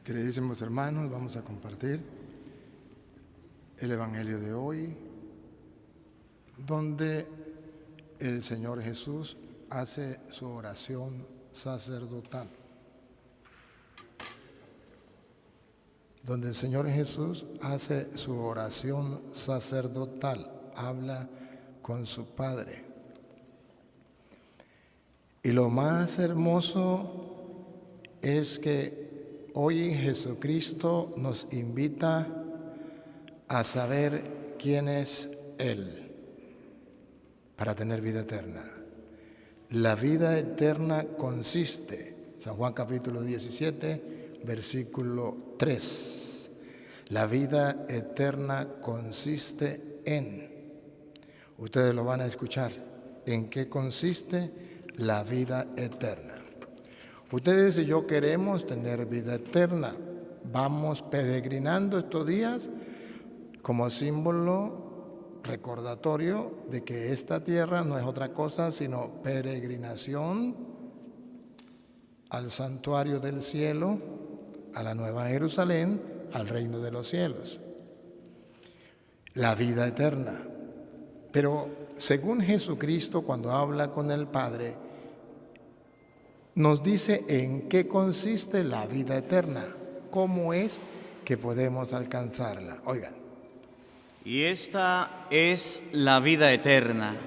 Queridísimos hermanos, vamos a compartir el Evangelio de hoy, donde el Señor Jesús hace su oración sacerdotal. Donde el Señor Jesús hace su oración sacerdotal, habla con su Padre. Y lo más hermoso es que hoy Jesucristo nos invita a saber quién es Él para tener vida eterna. La vida eterna consiste, San Juan capítulo 17, versículo 3. La vida eterna consiste en, ustedes lo van a escuchar, ¿en qué consiste la vida eterna? Ustedes y yo queremos tener vida eterna. Vamos peregrinando estos días como símbolo recordatorio de que esta tierra no es otra cosa sino peregrinación al santuario del cielo, a la Nueva Jerusalén, al reino de los cielos. La vida eterna. Pero según Jesucristo, cuando habla con el Padre, nos dice en qué consiste la vida eterna, cómo es que podemos alcanzarla. Oigan. Y esta es la vida eterna,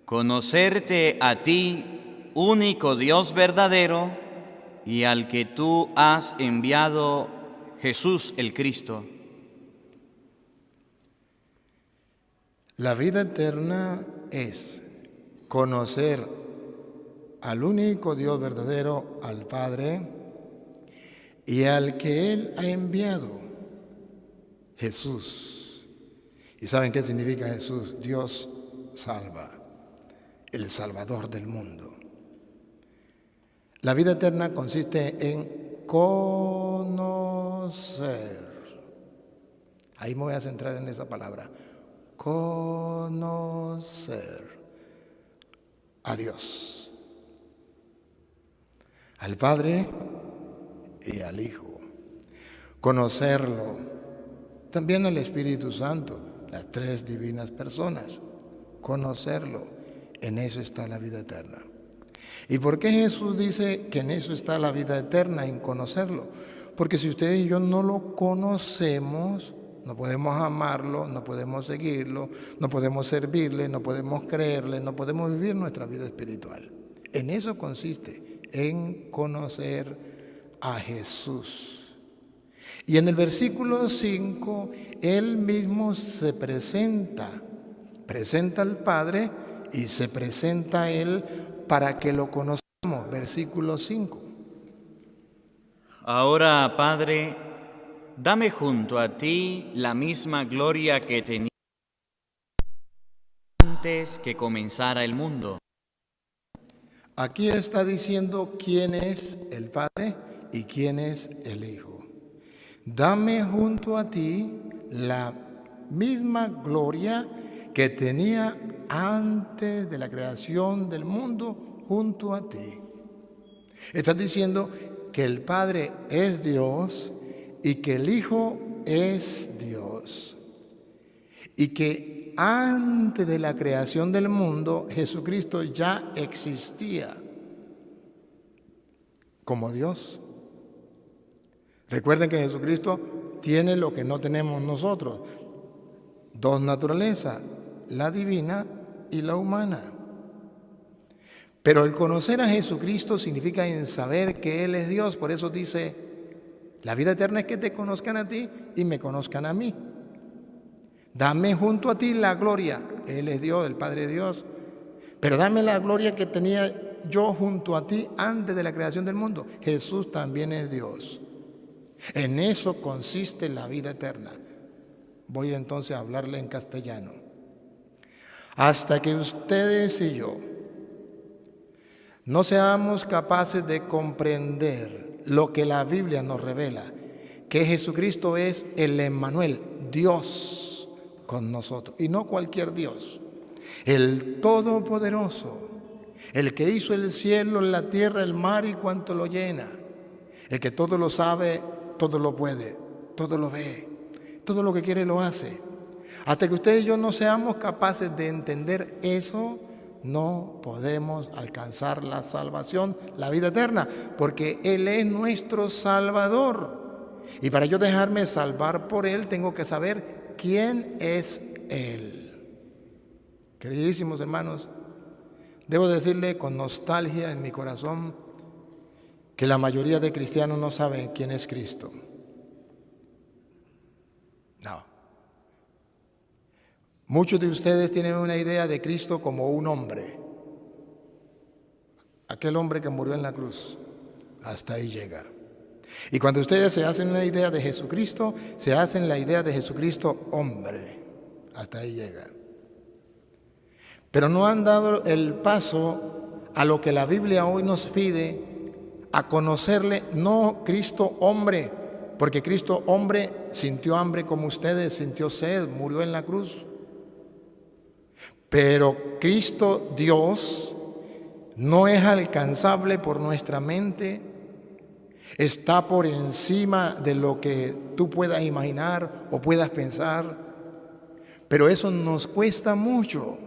conocerte a ti, único Dios verdadero, y al que tú has enviado, Jesús el Cristo. La vida eterna es conocer al único Dios verdadero, al Padre, y al que Él ha enviado, Jesús. ¿Y saben qué significa Jesús? Dios salva, el Salvador del mundo. La vida eterna consiste en conocer. Ahí me voy a centrar en esa palabra. Conocer a Dios, al Padre y al Hijo. Conocerlo, también al Espíritu Santo, las tres divinas personas. Conocerlo, en eso está la vida eterna. ¿Y por qué Jesús dice que en eso está la vida eterna, en conocerlo? Porque si ustedes y yo no lo conocemos, no podemos amarlo, no podemos seguirlo, no podemos servirle, no podemos creerle, no podemos vivir nuestra vida espiritual. En eso consiste, en conocer a Jesús. Y en el versículo 5, Él mismo se presenta al Padre y se presenta a Él para que lo conozcamos. Versículo 5. Ahora, Padre, dame junto a ti la misma gloria que tenía antes que comenzara el mundo. Aquí está diciendo quién es el Padre y quién es el Hijo. Dame junto a ti la misma gloria que tenía antes de la creación del mundo junto a ti. Estás diciendo que el Padre es Dios y que el Hijo es Dios. Y que antes de la creación del mundo, Jesucristo ya existía como Dios. Recuerden que Jesucristo tiene lo que no tenemos nosotros, dos naturalezas, la divina y la humana. Pero el conocer a Jesucristo significa en saber que Él es Dios. Por eso dice, la vida eterna es que te conozcan a ti y me conozcan a mí. Dame junto a ti la gloria. Él es Dios, el Padre de Dios. Pero dame la gloria que tenía yo junto a ti antes de la creación del mundo. Jesús también es Dios. En eso consiste la vida eterna. Voy entonces a hablarle en castellano. Hasta que ustedes y yo no seamos capaces de comprender lo que la Biblia nos revela, que Jesucristo es el Emmanuel, Dios con nosotros, y no cualquier Dios, el Todopoderoso, el que hizo el cielo, la tierra, el mar y cuanto lo llena, el que todo lo sabe, todo lo puede, todo lo ve, todo lo que quiere lo hace. Hasta que usted y yo no seamos capaces de entender eso, no podemos alcanzar la salvación, la vida eterna, porque Él es nuestro Salvador. Y para yo dejarme salvar por Él, tengo que saber quién es Él. Queridísimos hermanos, debo decirle con nostalgia en mi corazón que la mayoría de cristianos no saben quién es Cristo. No. Muchos de ustedes tienen una idea de Cristo como un hombre. Aquel hombre que murió en la cruz. Hasta ahí llega. Y cuando ustedes se hacen una idea de Jesucristo, se hacen la idea de Jesucristo hombre. Hasta ahí llega. Pero no han dado el paso a lo que la Biblia hoy nos pide, a conocerle, no Cristo hombre, porque Cristo hombre sintió hambre como ustedes, sintió sed, murió en la cruz. Pero Cristo Dios no es alcanzable por nuestra mente, está por encima de lo que tú puedas imaginar o puedas pensar, pero eso nos cuesta mucho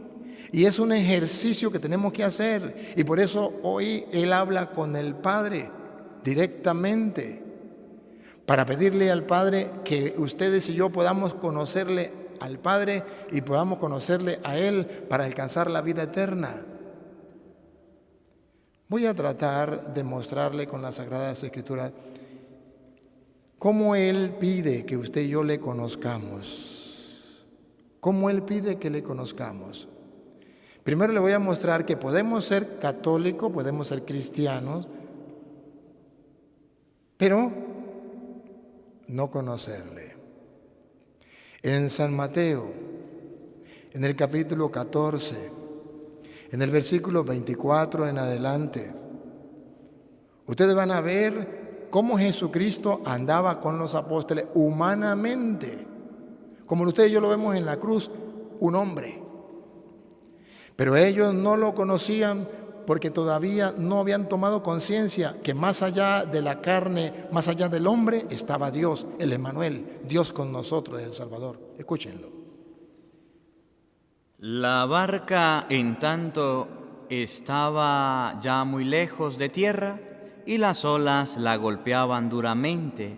y es un ejercicio que tenemos que hacer, y por eso hoy Él habla con el Padre directamente, para pedirle al Padre que ustedes y yo podamos conocerle al Padre y podamos conocerle a Él para alcanzar la vida eterna. Voy a tratar de mostrarle con las Sagradas Escrituras cómo Él pide que usted y yo le conozcamos. Cómo Él pide que le conozcamos. Primero le voy a mostrar que podemos ser católicos, podemos ser cristianos, pero no conocerle. En San Mateo, en el capítulo 14, en el versículo 24 en adelante, ustedes van a ver cómo Jesucristo andaba con los apóstoles humanamente, como ustedes y yo lo vemos en la cruz, un hombre. Pero ellos no lo conocían porque todavía no habían tomado conciencia que más allá de la carne, más allá del hombre, estaba Dios, el Emmanuel, Dios con nosotros, el Salvador. Escúchenlo. La barca, en tanto, estaba ya muy lejos de tierra y las olas la golpeaban duramente,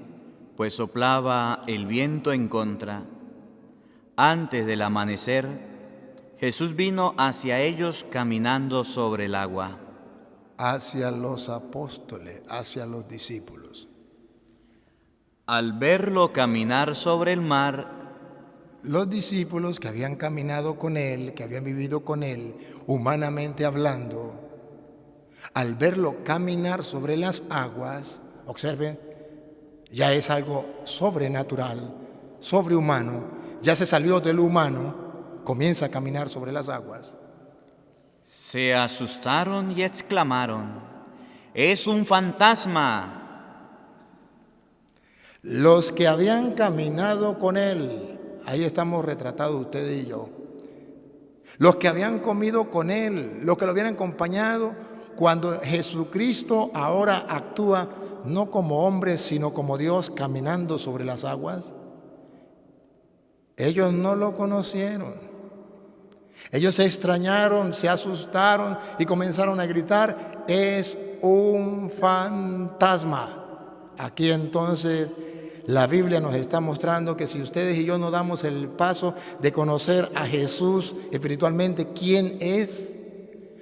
pues soplaba el viento en contra. Antes del amanecer, Jesús vino hacia ellos caminando sobre el agua. Hacia los apóstoles, hacia los discípulos. Al verlo caminar sobre el mar, los discípulos que habían caminado con Él, que habían vivido con Él, humanamente hablando, al verlo caminar sobre las aguas, observen, ya es algo sobrenatural, sobrehumano, ya se salió del humano, comienza a caminar sobre las aguas. Se asustaron y exclamaron: ¡es un fantasma! Los que habían caminado con Él, ahí estamos retratados ustedes y yo. Los que habían comido con Él, los que lo habían acompañado, cuando Jesucristo ahora actúa no como hombre, sino como Dios caminando sobre las aguas, ellos no lo conocieron. Ellos se extrañaron, se asustaron y comenzaron a gritar: es un fantasma. Aquí entonces la Biblia nos está mostrando que si ustedes y yo no damos el paso de conocer a Jesús espiritualmente, quién es,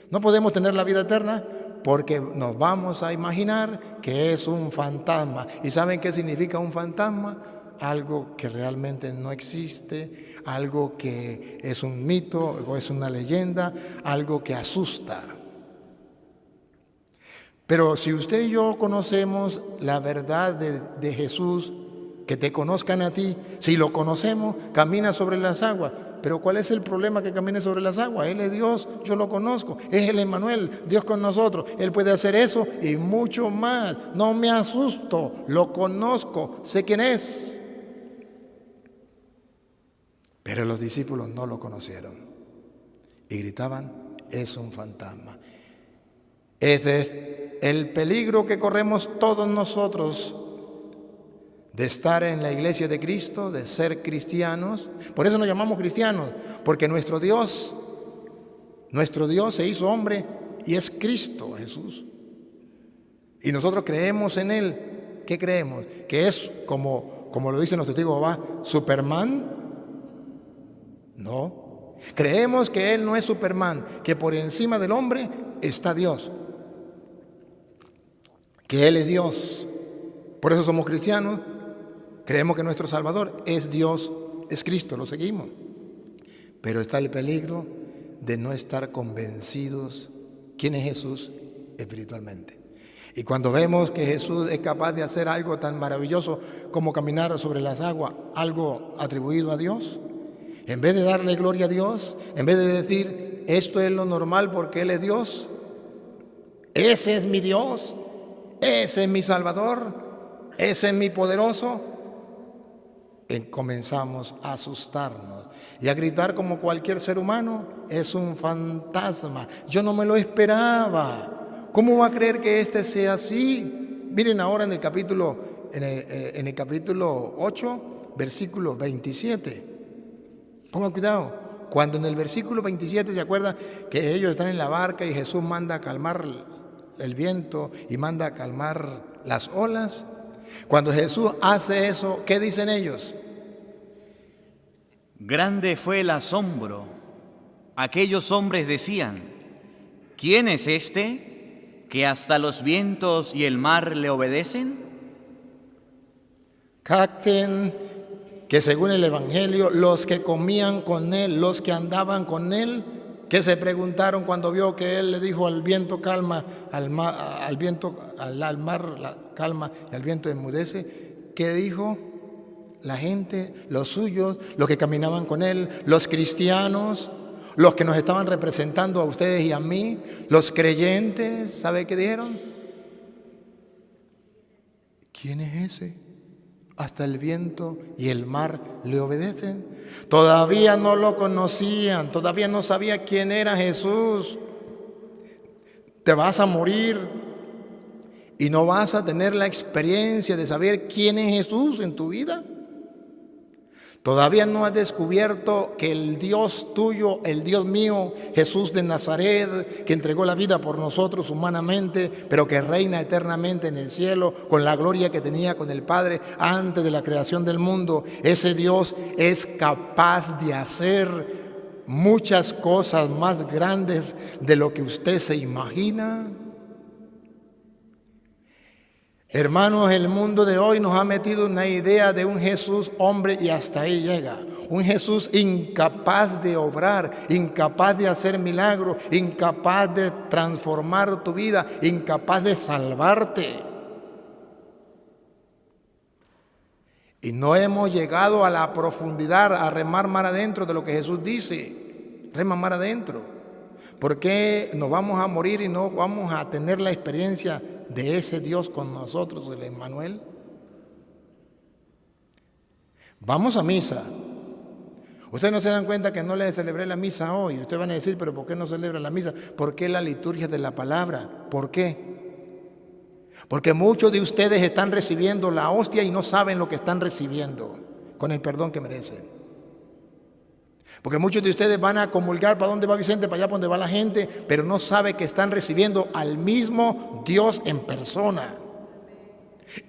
no podemos tener la vida eterna, porque nos vamos a imaginar que es un fantasma. ¿Y saben qué significa un fantasma? Algo que realmente no existe, algo que es un mito o es una leyenda, algo que asusta. Pero si usted y yo conocemos la verdad de Jesús, que te conozcan a ti, si lo conocemos, camina sobre las aguas. Pero ¿cuál es el problema que camine sobre las aguas? Él es Dios, yo lo conozco, es el Emmanuel, Dios con nosotros. Él puede hacer eso y mucho más. No me asusto, lo conozco, sé quién es. Pero los discípulos no lo conocieron y gritaban: es un fantasma. Ese es el peligro que corremos todos nosotros de estar en la iglesia de Cristo, de ser cristianos. Por eso nos llamamos cristianos, porque nuestro Dios se hizo hombre y es Cristo Jesús. Y nosotros creemos en Él. ¿Qué creemos? Que es como lo dicen los testigos de Jehová, Superman. No. Creemos que Él no es Superman, que por encima del hombre está Dios. Que Él es Dios. Por eso somos cristianos. Creemos que nuestro Salvador es Dios, es Cristo, lo seguimos. Pero está el peligro de no estar convencidos quién es Jesús espiritualmente. Y cuando vemos que Jesús es capaz de hacer algo tan maravilloso como caminar sobre las aguas, algo atribuido a Dios, en vez de darle gloria a Dios, en vez de decir, esto es lo normal porque Él es Dios, ese es mi Dios, ese es mi Salvador, ese es mi poderoso, comenzamos a asustarnos y a gritar como cualquier ser humano, es un fantasma, yo no me lo esperaba. ¿Cómo va a creer que este sea así? Miren ahora en el capítulo 8, versículo 27. Pongan cuidado. Cuando en el versículo 27 se acuerda que ellos están en la barca y Jesús manda a calmar el viento y manda a calmar las olas. Cuando Jesús hace eso, ¿qué dicen ellos? Grande fue el asombro. Aquellos hombres decían, ¿quién es este que hasta los vientos y el mar le obedecen? Capten que según el Evangelio, los que comían con Él, los que andaban con Él, que se preguntaron cuando vio que Él le dijo al viento calma, al mar calma y al viento enmudece, ¿qué dijo? La gente, los suyos, los que caminaban con Él, los cristianos, los que nos estaban representando a ustedes y a mí, los creyentes, ¿sabe qué dijeron? ¿Quién es ese? Hasta el viento y el mar le obedecen. Todavía no lo conocían, todavía no sabía quién era Jesús. Te vas a morir y no vas a tener la experiencia de saber quién es Jesús en tu vida. Todavía no has descubierto que el Dios tuyo, el Dios mío, Jesús de Nazaret, que entregó la vida por nosotros humanamente, pero que reina eternamente en el cielo con la gloria que tenía con el Padre antes de la creación del mundo. Ese Dios es capaz de hacer muchas cosas más grandes de lo que usted se imagina. Hermanos, el mundo de hoy nos ha metido una idea de un Jesús hombre y hasta ahí llega. Un Jesús incapaz de obrar, incapaz de hacer milagros, incapaz de transformar tu vida, incapaz de salvarte. Y no hemos llegado a la profundidad, a remar mar adentro de lo que Jesús dice. Rema mar adentro. ¿Por qué nos vamos a morir y no vamos a tener la experiencia de ese Dios con nosotros, el Emmanuel? Vamos a misa. Ustedes no se dan cuenta que no le celebré la misa hoy. Ustedes van a decir, pero ¿por qué no celebra la misa? ¿Por qué la liturgia de la palabra? ¿Por qué? Porque muchos de ustedes están recibiendo la hostia y no saben lo que están recibiendo, con el perdón que merecen. Porque muchos de ustedes van a comulgar, ¿para dónde va Vicente? Para allá, ¿para dónde va la gente? Pero no sabe que están recibiendo al mismo Dios en persona.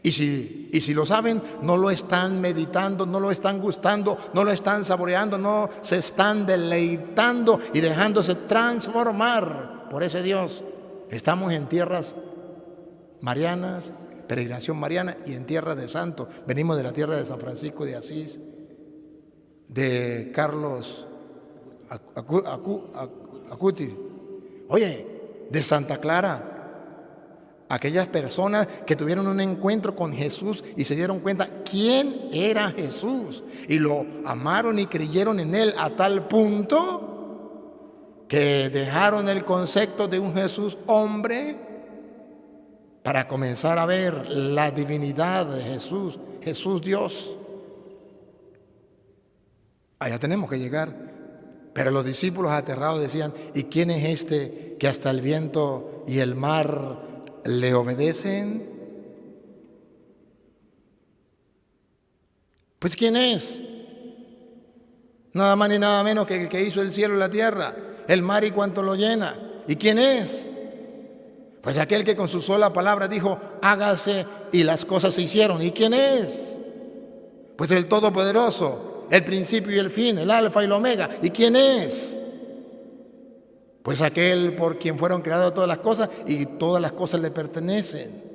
Y si lo saben, no lo están meditando, no lo están gustando, no lo están saboreando, no se están deleitando y dejándose transformar por ese Dios. Estamos en tierras marianas, peregrinación mariana y en tierras de santos. Venimos de la tierra de San Francisco de Asís, de Carlos Acutis, oye, de Santa Clara, aquellas personas que tuvieron un encuentro con Jesús y se dieron cuenta quién era Jesús y lo amaron y creyeron en Él a tal punto que dejaron el concepto de un Jesús hombre para comenzar a ver la divinidad de Jesús, Jesús Dios. Allá tenemos que llegar. Pero los discípulos aterrados decían, ¿y quién es este que hasta el viento y el mar le obedecen? Pues ¿quién es? Nada más ni nada menos que el que hizo el cielo y la tierra, el mar y cuanto lo llena. ¿Y quién es? Pues aquel que con su sola palabra dijo, hágase, y las cosas se hicieron. ¿Y quién es? Pues el Todopoderoso, el principio y el fin, el alfa y el omega. ¿Y quién es? Pues aquel por quien fueron creadas todas las cosas y todas las cosas le pertenecen.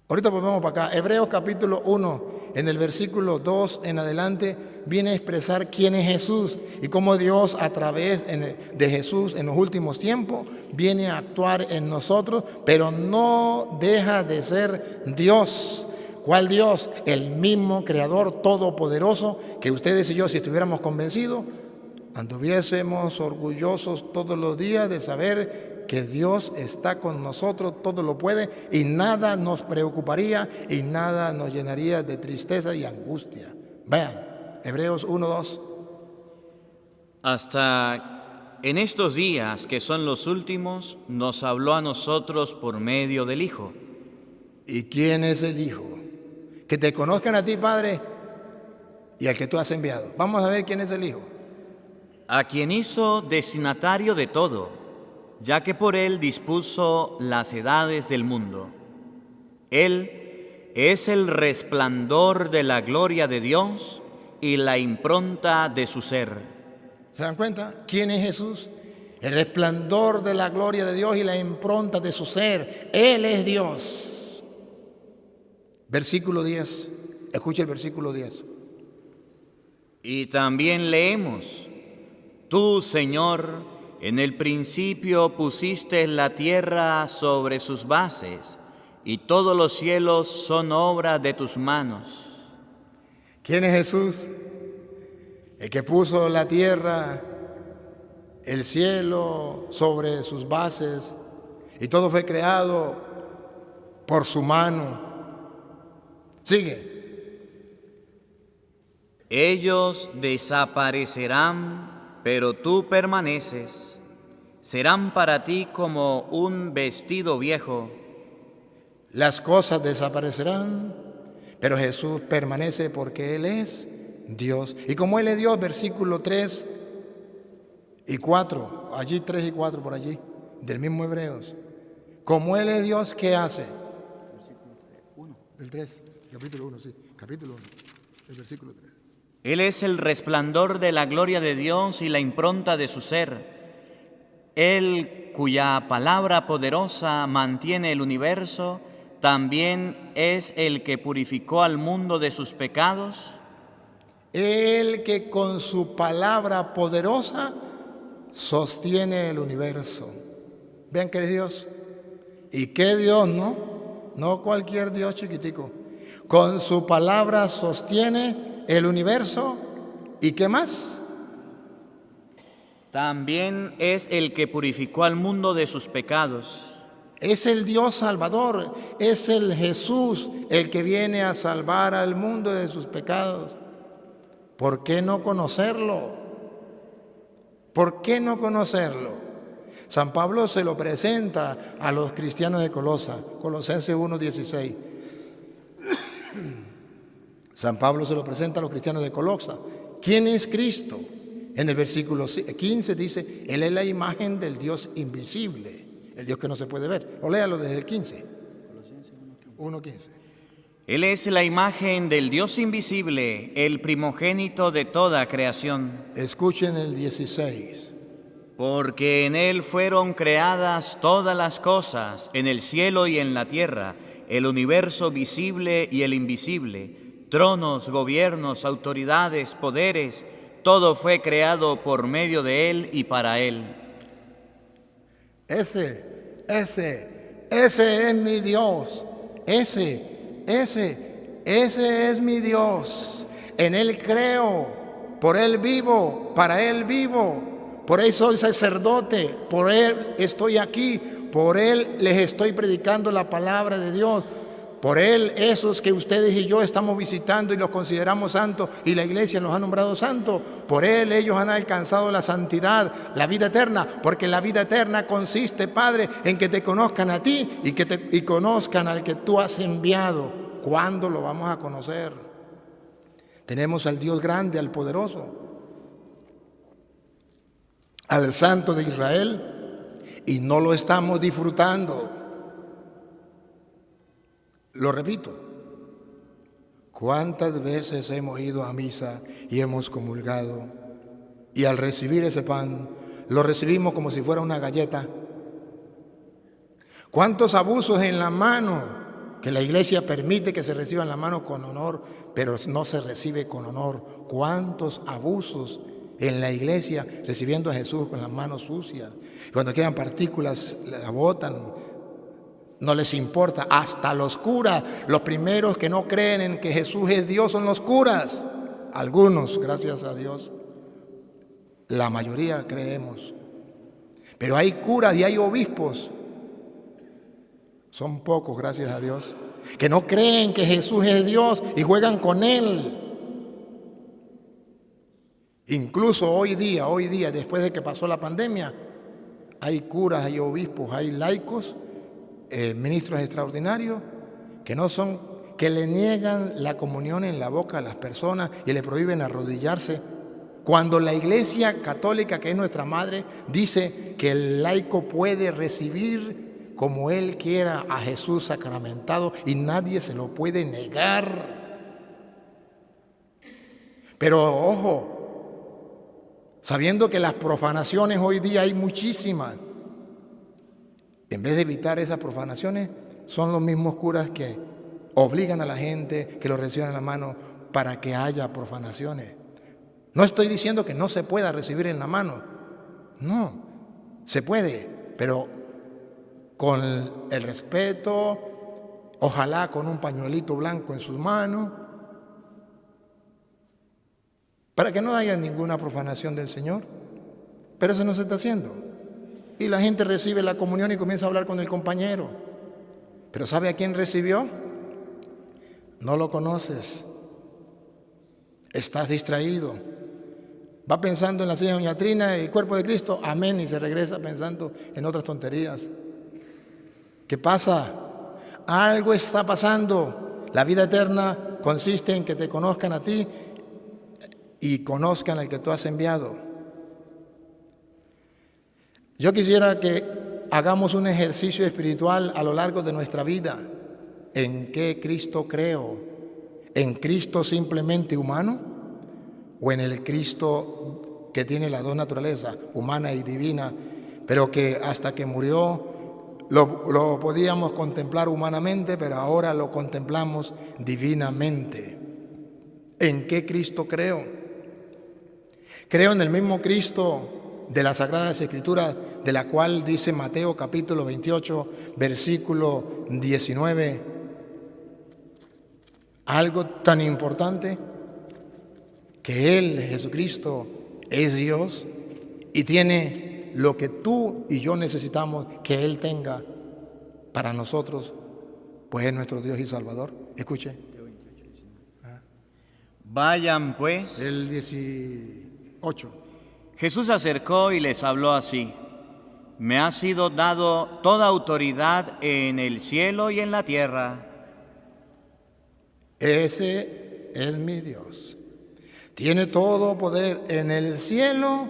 Ahorita volvemos para acá. Hebreos capítulo 1, en el versículo 2 en adelante, viene a expresar quién es Jesús y cómo Dios a través de Jesús en los últimos tiempos viene a actuar en nosotros, pero no deja de ser Dios. ¿Cuál Dios? El mismo Creador todopoderoso que ustedes y yo, si estuviéramos convencidos, anduviésemos orgullosos todos los días de saber que Dios está con nosotros, todo lo puede y nada nos preocuparía y nada nos llenaría de tristeza y angustia. Vean, Hebreos 1:2. Hasta en estos días que son los últimos, nos habló a nosotros por medio del Hijo. ¿Y quién es el Hijo? Que te conozcan a ti, Padre, y al que tú has enviado. Vamos a ver quién es el Hijo. A quien hizo destinatario de todo, ya que por él dispuso las edades del mundo. Él es el resplandor de la gloria de Dios y la impronta de su ser. ¿Se dan cuenta? ¿Quién es Jesús? El resplandor de la gloria de Dios y la impronta de su ser. Él es Dios. Versículo 10. Escucha el versículo 10. Y también leemos, tú, Señor, en el principio pusiste la tierra sobre sus bases, y todos los cielos son obra de tus manos. ¿Quién es Jesús? El que puso la tierra, el cielo sobre sus bases, y todo fue creado por su mano. Sigue. Ellos desaparecerán, pero tú permaneces. Serán para ti como un vestido viejo. Las cosas desaparecerán, pero Jesús permanece porque Él es Dios. Y como Él es Dios, versículo 3 y 4, allí 3 y 4 por allí, del mismo Hebreos. Como Él es Dios, ¿qué hace? Versículo 1, del 3, capítulo 1, sí, capítulo 1, el versículo 3. Él es el resplandor de la gloria de Dios y la impronta de su ser. Él, cuya palabra poderosa mantiene el universo, también es el que purificó al mundo de sus pecados. Él que con su palabra poderosa sostiene el universo. Vean que es Dios. ¿Y qué Dios, no? No cualquier Dios chiquitico. Con su palabra sostiene el universo. ¿Y qué más? También es el que purificó al mundo de sus pecados. Es el Dios Salvador, es el Jesús el que viene a salvar al mundo de sus pecados. ¿Por qué no conocerlo? ¿Por qué no conocerlo? San Pablo se lo presenta a los cristianos de Colosa, Colosenses 1:16. San Pablo se lo presenta a los cristianos de Colosa. ¿Quién es Cristo? En el versículo 15 dice, Él es la imagen del Dios invisible, el Dios que no se puede ver. O léalo desde el 15. 1:15. Él es la imagen del Dios invisible, el primogénito de toda creación. Escuchen el 16. Porque en Él fueron creadas todas las cosas, en el cielo y en la tierra, el universo visible y el invisible, tronos, gobiernos, autoridades, poderes. Todo fue creado por medio de Él y para Él. Ese es mi Dios. Ese es mi Dios. En Él creo, por Él vivo, para Él vivo. Por Él soy sacerdote, por Él estoy aquí, por Él les estoy predicando la palabra de Dios. Por Él, esos que ustedes y yo estamos visitando y los consideramos santos y la iglesia los ha nombrado santos, por Él ellos han alcanzado la santidad, la vida eterna, porque la vida eterna consiste, Padre, en que te conozcan a ti y conozcan al que tú has enviado. ¿Cuándo lo vamos a conocer? Tenemos al Dios grande, al poderoso, al Santo de Israel, y no lo estamos disfrutando. Lo repito, ¿cuántas veces hemos ido a misa y hemos comulgado y al recibir ese pan lo recibimos como si fuera una galleta? ¿Cuántos abusos en la mano que la iglesia permite que se reciban la mano con honor, pero no se recibe con honor? ¿Cuántos abusos en la iglesia recibiendo a Jesús con las manos sucias? Cuando quedan partículas la botan. No les importa, hasta los curas, los primeros que no creen en que Jesús es Dios son los curas. Algunos, gracias a Dios, la mayoría creemos. Pero hay curas y hay obispos, son pocos, gracias a Dios, que no creen que Jesús es Dios y juegan con Él. Incluso hoy día, después de que pasó la pandemia, hay curas, hay obispos, hay laicos, ministros extraordinarios que le niegan la comunión en la boca a las personas y le prohíben arrodillarse, cuando la Iglesia Católica, que es nuestra madre, dice que el laico puede recibir como él quiera a Jesús sacramentado y nadie se lo puede negar. Pero ojo, sabiendo que las profanaciones hoy día hay muchísimas, en vez de evitar esas profanaciones, son los mismos curas que obligan a la gente que lo reciban en la mano para que haya profanaciones. No estoy diciendo que no se pueda recibir en la mano. No, se puede, pero con el respeto, ojalá con un pañuelito blanco en sus manos, para que no haya ninguna profanación del Señor. Pero eso no se está haciendo. Y la gente recibe la comunión y comienza a hablar con el compañero. Pero ¿sabe a quién recibió? No lo conoces. Estás distraído. Va pensando en la silla de Doña Trina y el cuerpo de Cristo, amén, y se regresa pensando en otras tonterías. ¿Qué pasa? Algo está pasando. La vida eterna consiste en que te conozcan a ti y conozcan al que tú has enviado. Yo quisiera que hagamos un ejercicio espiritual a lo largo de nuestra vida. ¿En qué Cristo creo? ¿En Cristo simplemente humano? ¿O en el Cristo que tiene las dos naturalezas, humana y divina, pero que hasta que murió lo podíamos contemplar humanamente, pero ahora lo contemplamos divinamente? ¿En qué Cristo creo? Creo en el mismo Cristo de las Sagradas Escrituras, de la cual dice Mateo capítulo 28, versículo 19, algo tan importante, que Él, Jesucristo, es Dios y tiene lo que tú y yo necesitamos que Él tenga para nosotros, pues es nuestro Dios y Salvador. Escuche. Vayan pues. El 18. Jesús se acercó y les habló así: me ha sido dado toda autoridad en el cielo y en la tierra. Ese es mi Dios. Tiene todo poder en el cielo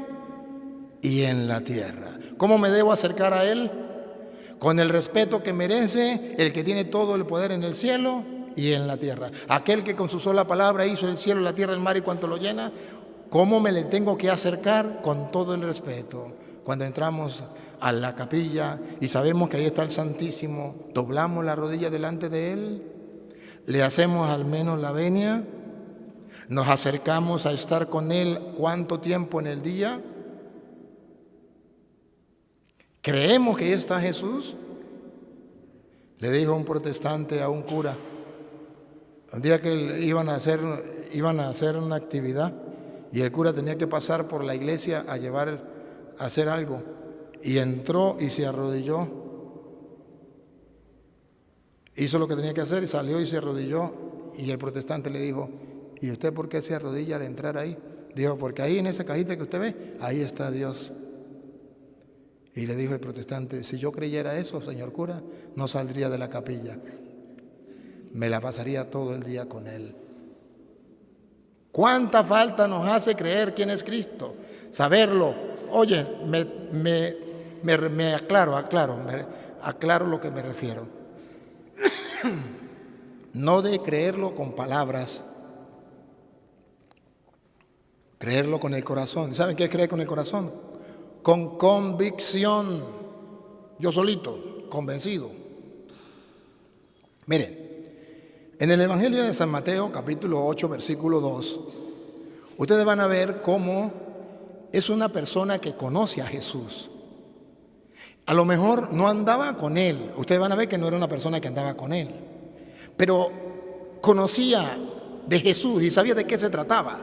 y en la tierra. ¿Cómo me debo acercar a Él? Con el respeto que merece el que tiene todo el poder en el cielo y en la tierra. Aquel que con su sola palabra hizo el cielo, la tierra, el mar y cuanto lo llena. ¿Cómo me le tengo que acercar? Con todo el respeto. Cuando entramos a la capilla y sabemos que ahí está el Santísimo, doblamos la rodilla delante de Él, le hacemos al menos la venia, nos acercamos a estar con Él ¿cuánto tiempo en el día? ¿Creemos que ahí está Jesús? Le dijo un protestante a un cura, un día que iban a hacer una actividad, y el cura tenía que pasar por la iglesia a hacer algo. Y entró y se arrodilló. Hizo lo que tenía que hacer y salió y se arrodilló. Y el protestante le dijo, ¿y usted por qué se arrodilla al entrar ahí? Dijo, porque ahí en esa cajita que usted ve, ahí está Dios. Y le dijo el protestante, si yo creyera eso, señor cura, no saldría de la capilla. Me la pasaría todo el día con Él. ¿Cuánta falta nos hace creer quién es Cristo? Saberlo. Oye, me aclaro lo que me refiero. No de creerlo con palabras, creerlo con el corazón. ¿Saben qué es creer con el corazón? Con convicción. Yo solito, convencido. Miren, en el Evangelio de San Mateo, capítulo 8, versículo 2, ustedes van a ver cómo es una persona que conoce a Jesús. A lo mejor no andaba con Él. Ustedes van a ver que no era una persona que andaba con Él. Pero conocía de Jesús y sabía de qué se trataba.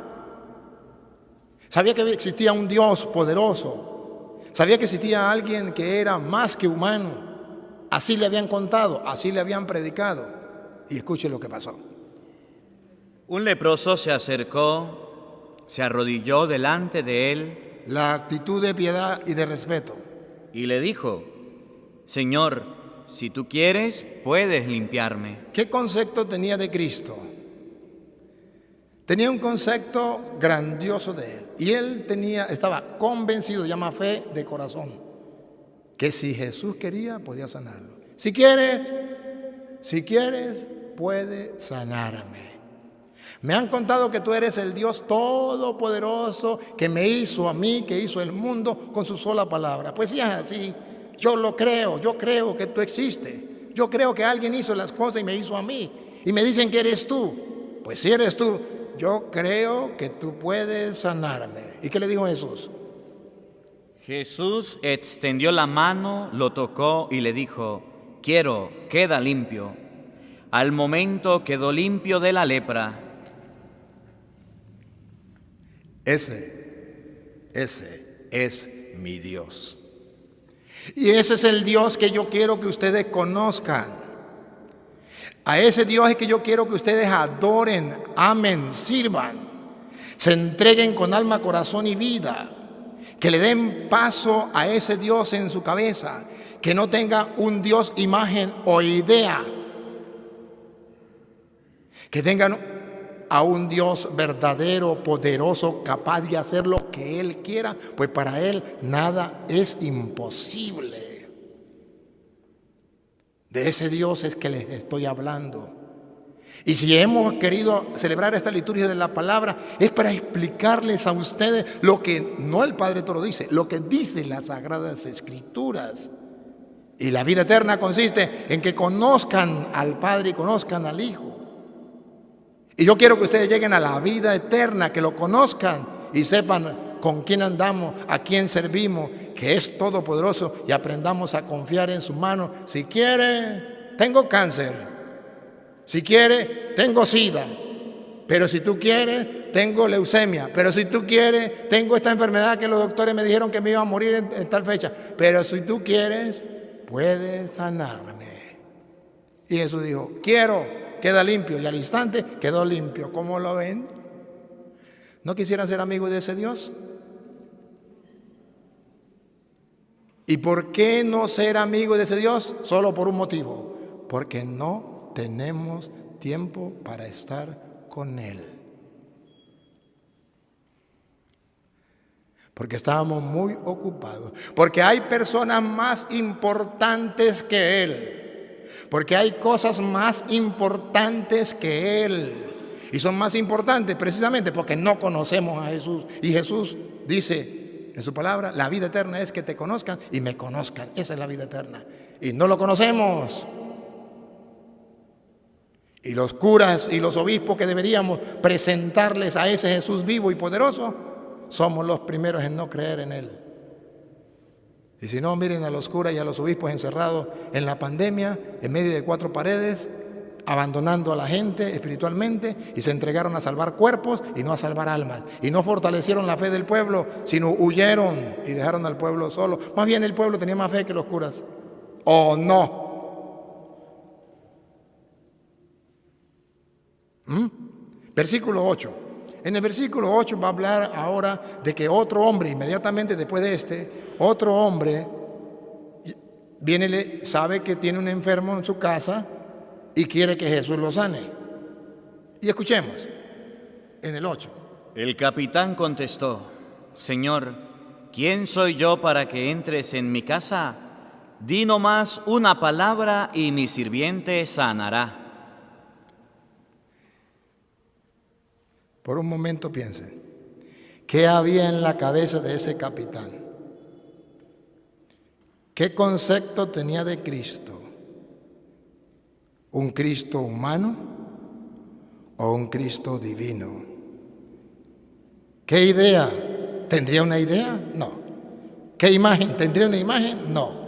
Sabía que existía un Dios poderoso. Sabía que existía alguien que era más que humano. Así le habían contado, así le habían predicado. Y escuche lo que pasó. Un leproso se acercó, se arrodilló delante de él. La actitud de piedad y de respeto. Y le dijo, Señor, si tú quieres, puedes limpiarme. ¿Qué concepto tenía de Cristo? Tenía un concepto grandioso de Él. Y él estaba convencido, llama fe de corazón, que si Jesús quería, podía sanarlo. Si quieres, puede sanarme. Me han contado que tú eres el Dios todopoderoso que me hizo a mí, que hizo el mundo con su sola palabra. Pues si es así, yo lo creo, yo creo que tú existes. Yo creo que alguien hizo las cosas y me hizo a mí. Y me dicen que eres tú. Pues si eres tú, yo creo que tú puedes sanarme. ¿Y qué le dijo Jesús? Jesús extendió la mano, lo tocó y le dijo, quiero, queda limpio. Al momento quedó limpio de la lepra. Ese es mi Dios. Y ese es el Dios que yo quiero que ustedes conozcan. A ese Dios es que yo quiero que ustedes adoren, amen, sirvan, se entreguen con alma, corazón y vida, que le den paso a ese Dios en su cabeza, que no tenga un Dios, imagen o idea, que tengan a un Dios verdadero, poderoso, capaz de hacer lo que Él quiera, pues para Él nada es imposible. De ese Dios es que les estoy hablando. Y si hemos querido celebrar esta liturgia de la palabra, es para explicarles a ustedes lo que no el Padre Toro dice, lo que dicen las Sagradas Escrituras. Y la vida eterna consiste en que conozcan al Padre y conozcan al Hijo. Y yo quiero que ustedes lleguen a la vida eterna, que lo conozcan y sepan con quién andamos, a quién servimos, que es todopoderoso, y aprendamos a confiar en su mano. Si quiere, tengo cáncer. Si quiere, tengo SIDA. Pero si tú quieres, tengo leucemia. Pero si tú quieres, tengo esta enfermedad que los doctores me dijeron que me iba a morir en tal fecha. Pero si tú quieres, puedes sanarme. Y Jesús dijo, quiero, queda limpio. Y al instante quedó limpio. ¿Cómo lo ven? ¿No quisieran ser amigos de ese Dios? ¿Y por qué no ser amigos de ese Dios? Solo por un motivo. Porque no tenemos tiempo para estar con Él. Porque estábamos muy ocupados. Porque hay personas más importantes que Él. Porque hay cosas más importantes que Él. Y son más importantes precisamente porque no conocemos a Jesús. Y Jesús dice en su palabra, la vida eterna es que te conozcan y me conozcan. Esa es la vida eterna. Y no lo conocemos. Y los curas y los obispos que deberíamos presentarles a ese Jesús vivo y poderoso, somos los primeros en no creer en Él. Y si no, miren a los curas y a los obispos encerrados en la pandemia, en medio de 4 paredes, abandonando a la gente espiritualmente, y se entregaron a salvar cuerpos y no a salvar almas. Y no fortalecieron la fe del pueblo, sino huyeron y dejaron al pueblo solo. Más bien el pueblo tenía más fe que los curas. ¿O no? Versículo 8. En el versículo 8 va a hablar ahora de que otro hombre, inmediatamente después de otro hombre viene, sabe que tiene un enfermo en su casa y quiere que Jesús lo sane. Y escuchemos en el 8. El capitán contestó: Señor, ¿quién soy yo para que entres en mi casa? Di nomás una palabra y mi sirviente sanará. Por un momento piensen, ¿qué había en la cabeza de ese capitán? ¿Qué concepto tenía de Cristo? ¿Un Cristo humano o un Cristo divino? ¿Qué idea? ¿Tendría una idea? No. ¿Qué imagen? ¿Tendría una imagen? No.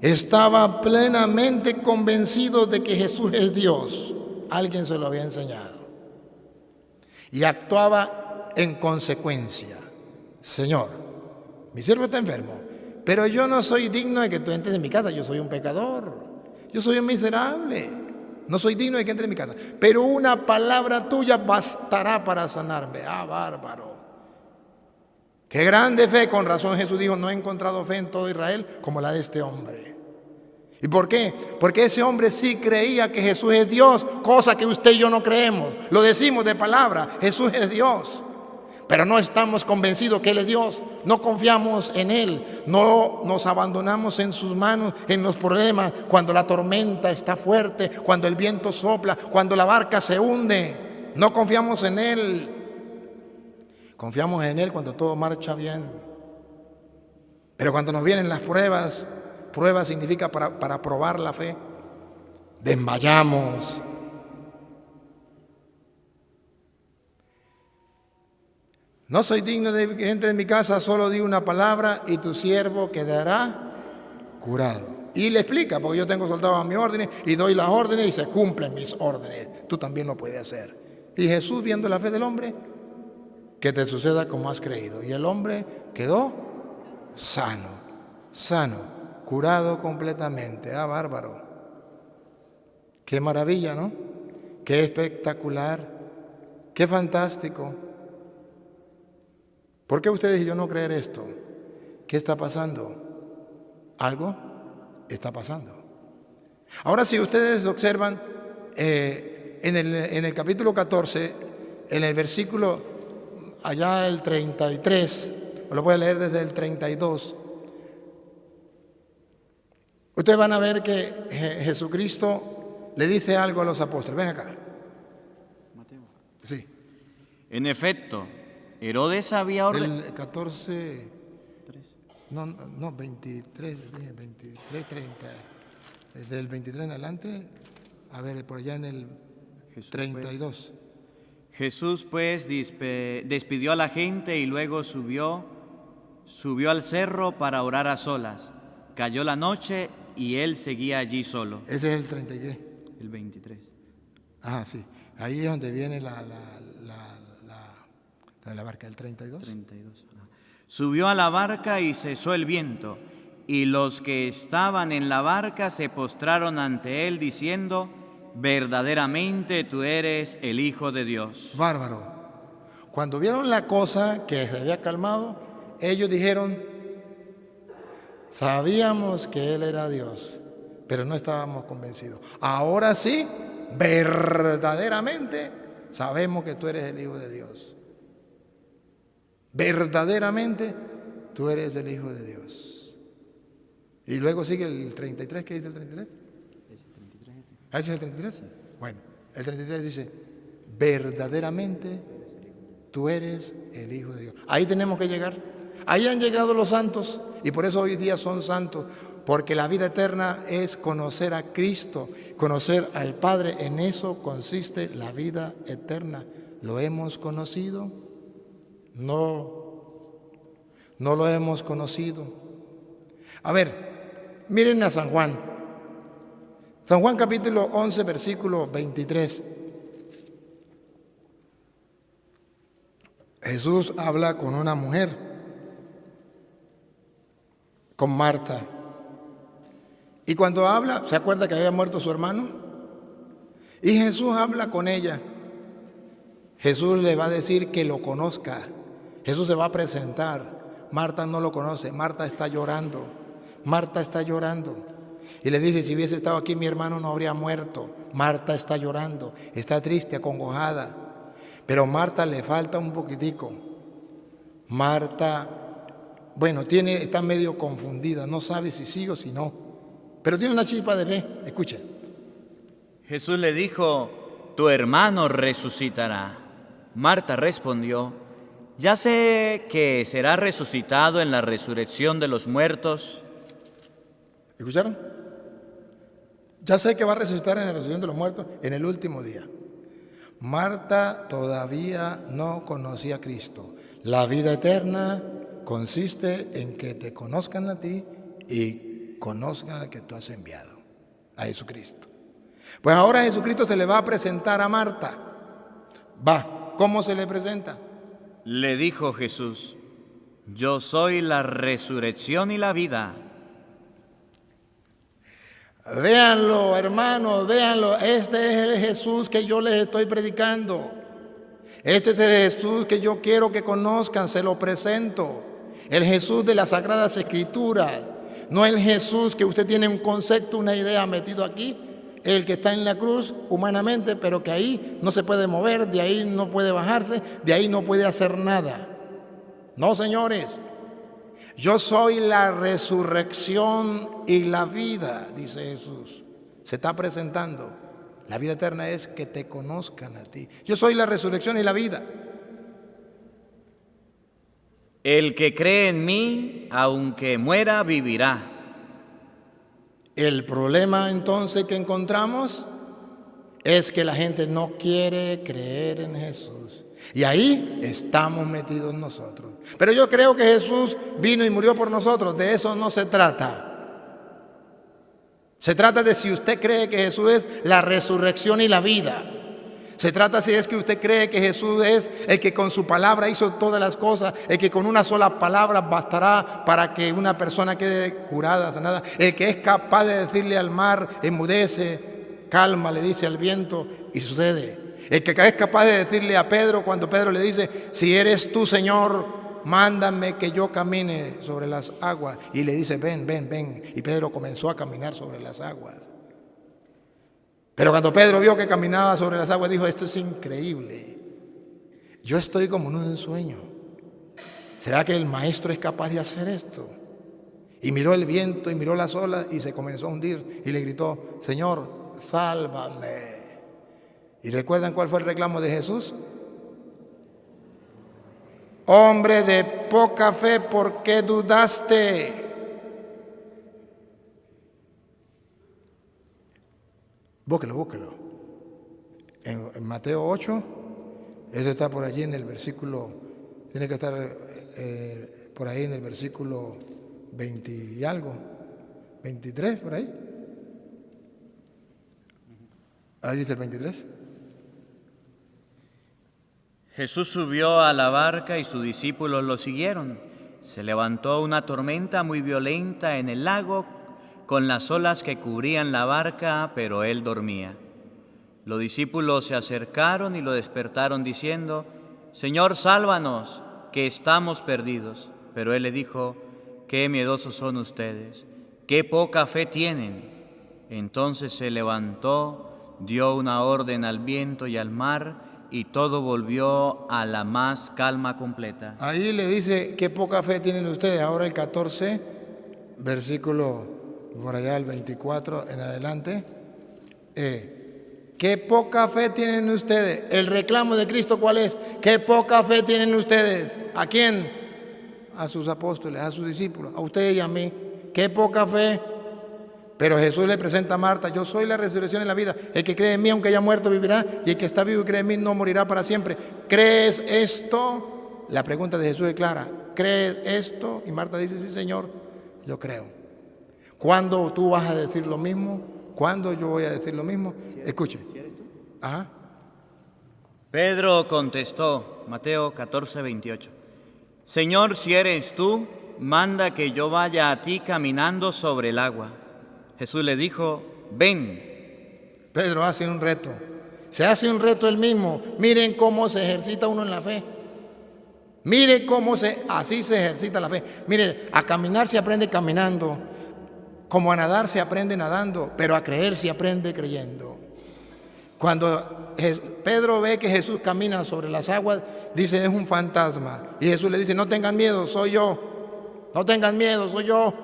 Estaba plenamente convencido de que Jesús es Dios. Alguien se lo había enseñado. Y actuaba en consecuencia. Señor, mi siervo está enfermo, pero yo no soy digno de que tú entres en mi casa. Yo soy un pecador. Yo soy un miserable. No soy digno de que entre en mi casa. Pero una palabra tuya bastará para sanarme. Ah, bárbaro. Qué grande fe. Con razón Jesús dijo, no he encontrado fe en todo Israel como la de este hombre. ¿Y por qué? Porque ese hombre sí creía que Jesús es Dios, cosa que usted y yo no creemos. Lo decimos de palabra, Jesús es Dios. Pero no estamos convencidos que Él es Dios. No confiamos en Él. No nos abandonamos en sus manos en los problemas, cuando la tormenta está fuerte, cuando el viento sopla, cuando la barca se hunde. No confiamos en Él. Confiamos en Él cuando todo marcha bien. Pero cuando nos vienen las pruebas, prueba significa para probar la fe, desmayamos. No soy digno de que entre en mi casa, solo di una palabra y tu siervo quedará curado. Y le explica, porque yo tengo soldados a mis órdenes y doy las órdenes y se cumplen mis órdenes. Tú también lo puedes hacer. Y Jesús, viendo la fe del hombre, que te suceda como has creído. Y el hombre quedó sano, curado completamente. Ah, bárbaro. Qué maravilla, ¿no? Qué espectacular. Qué fantástico. ¿Por qué ustedes y yo no creer esto? ¿Qué está pasando? Algo está pasando. Ahora, si ustedes observan en el capítulo 14, en el versículo allá el 33, o lo voy a leer desde el 32, ustedes van a ver que Jesucristo le dice algo a los apóstoles. Ven acá. Mateo. Sí. En efecto, Herodes había ordenado... El 14, no, 23, 30. Desde el 23 en adelante, a ver, por allá en el 32. Jesús pues despidió a la gente y luego subió al cerro para orar a solas. Cayó la noche y él seguía allí solo. Ese es el 30 y qué. El 23. Ah, sí. Ahí es donde viene la barca, el 32. 32. Subió a la barca y cesó el viento, y los que estaban en la barca se postraron ante él diciendo: verdaderamente tú eres el Hijo de Dios. Bárbaro. Cuando vieron la cosa que se había calmado, ellos dijeron: sabíamos que Él era Dios, pero no estábamos convencidos. Ahora sí, verdaderamente sabemos que tú eres el Hijo de Dios. Verdaderamente tú eres el Hijo de Dios. Y luego sigue el 33. ¿Qué dice el 33? ¿Ah, ese es el 33? Sí. Bueno, el 33 dice: verdaderamente tú eres el Hijo de Dios. Ahí tenemos que llegar. Ahí han llegado los santos y por eso hoy día son santos, porque la vida eterna es conocer a Cristo, conocer al Padre. En eso consiste la vida eterna. ¿Lo hemos conocido? No lo hemos conocido. A ver, miren a San Juan. San Juan capítulo 11, versículo 23. Jesús habla con una mujer, con Marta. Y cuando habla, ¿se acuerda que había muerto su hermano? Y Jesús habla con ella. Jesús le va a decir que lo conozca. Jesús se va a presentar. Marta no lo conoce. Marta está llorando. Marta está llorando. Y le dice, si hubiese estado aquí mi hermano no habría muerto. Marta está llorando. Está triste, acongojada. Pero Marta le falta un poquitico. Marta, bueno, está medio confundida. No sabe si sí o si no. Pero tiene una chispa de fe. Escuchen. Jesús le dijo, tu hermano resucitará. Marta respondió, ya sé que será resucitado en la resurrección de los muertos. ¿Escucharon? Ya sé que va a resucitar en la resurrección de los muertos en el último día. Marta todavía no conocía a Cristo. La vida eterna consiste en que te conozcan a ti y conozcan al que tú has enviado, a Jesucristo. Pues ahora Jesucristo se le va a presentar a Marta. ¿Cómo se le presenta? Le dijo Jesús, yo soy la resurrección y la vida. Véanlo, hermanos, véanlo. Este es el Jesús que yo les estoy predicando. Este es el Jesús que yo quiero que conozcan, se lo presento. El Jesús de las Sagradas Escrituras. No el Jesús que usted tiene un concepto, una idea metido aquí. El que está en la cruz humanamente, pero que ahí no se puede mover, de ahí no puede bajarse, de ahí no puede hacer nada. No, señores. Yo soy la resurrección y la vida, dice Jesús. Se está presentando. La vida eterna es que te conozcan a ti. Yo soy la resurrección y la vida. El que cree en mí, aunque muera, vivirá. El problema entonces que encontramos es que la gente no quiere creer en Jesús. Y ahí estamos metidos nosotros. Pero yo creo que Jesús vino y murió por nosotros. De eso no se trata. Se trata de si usted cree que Jesús es la resurrección y la vida. Se trata si es que usted cree que Jesús es el que con su palabra hizo todas las cosas, el que con una sola palabra bastará para que una persona quede curada, sanada, el que es capaz de decirle al mar, enmudece, calma, le dice al viento y sucede. El que es capaz de decirle a Pedro cuando Pedro le dice, si eres tú, Señor, mándame que yo camine sobre las aguas. Y le dice, ven, ven, ven. Y Pedro comenzó a caminar sobre las aguas. Pero cuando Pedro vio que caminaba sobre las aguas, dijo, esto es increíble. Yo estoy como en un sueño. ¿Será que el maestro es capaz de hacer esto? Y miró el viento y miró las olas y se comenzó a hundir. Y le gritó, Señor, sálvame. ¿Y recuerdan cuál fue el reclamo de Jesús? Hombre de poca fe, ¿por qué dudaste? Búsquelo. En Mateo 8, eso está por allí en el versículo, tiene que estar por ahí en el versículo 20 y algo, 23, por ahí. Ahí dice el 23. Jesús subió a la barca y sus discípulos lo siguieron. Se levantó una tormenta muy violenta en el lago, con las olas que cubrían la barca, pero él dormía. Los discípulos se acercaron y lo despertaron diciendo, Señor, sálvanos, que estamos perdidos. Pero él le dijo, qué miedosos son ustedes, qué poca fe tienen. Entonces se levantó, dio una orden al viento y al mar, y todo volvió a la más calma completa. Ahí le dice, qué poca fe tienen ustedes. Ahora el 14, versículo por allá el 24 en adelante. ¿Qué poca fe tienen ustedes? El reclamo de Cristo, ¿cuál es? ¿Qué poca fe tienen ustedes? ¿A quién? A sus apóstoles, a sus discípulos, a ustedes y a mí. ¿Qué poca fe? Pero Jesús le presenta a Marta, yo soy la resurrección y la vida. El que cree en mí, aunque haya muerto, vivirá. Y el que está vivo y cree en mí, no morirá para siempre. ¿Crees esto? La pregunta de Jesús es clara. ¿Crees esto? Y Marta dice, sí, Señor, yo creo. ¿Cuándo tú vas a decir lo mismo? ¿Cuándo yo voy a decir lo mismo? Escuche. Ajá. Pedro contestó, Mateo 14, 28. Señor, si eres tú, manda que yo vaya a ti caminando sobre el agua. Jesús le dijo, ven. Pedro hace un reto. Se hace un reto él mismo. Miren cómo se ejercita uno en la fe. Miren cómo así se ejercita la fe. Miren, a caminar se aprende caminando, como a nadar se aprende nadando, pero a creer se aprende creyendo. Cuando Pedro ve que Jesús camina sobre las aguas, dice, es un fantasma. Y Jesús le dice, no tengan miedo, soy yo. No tengan miedo, soy yo.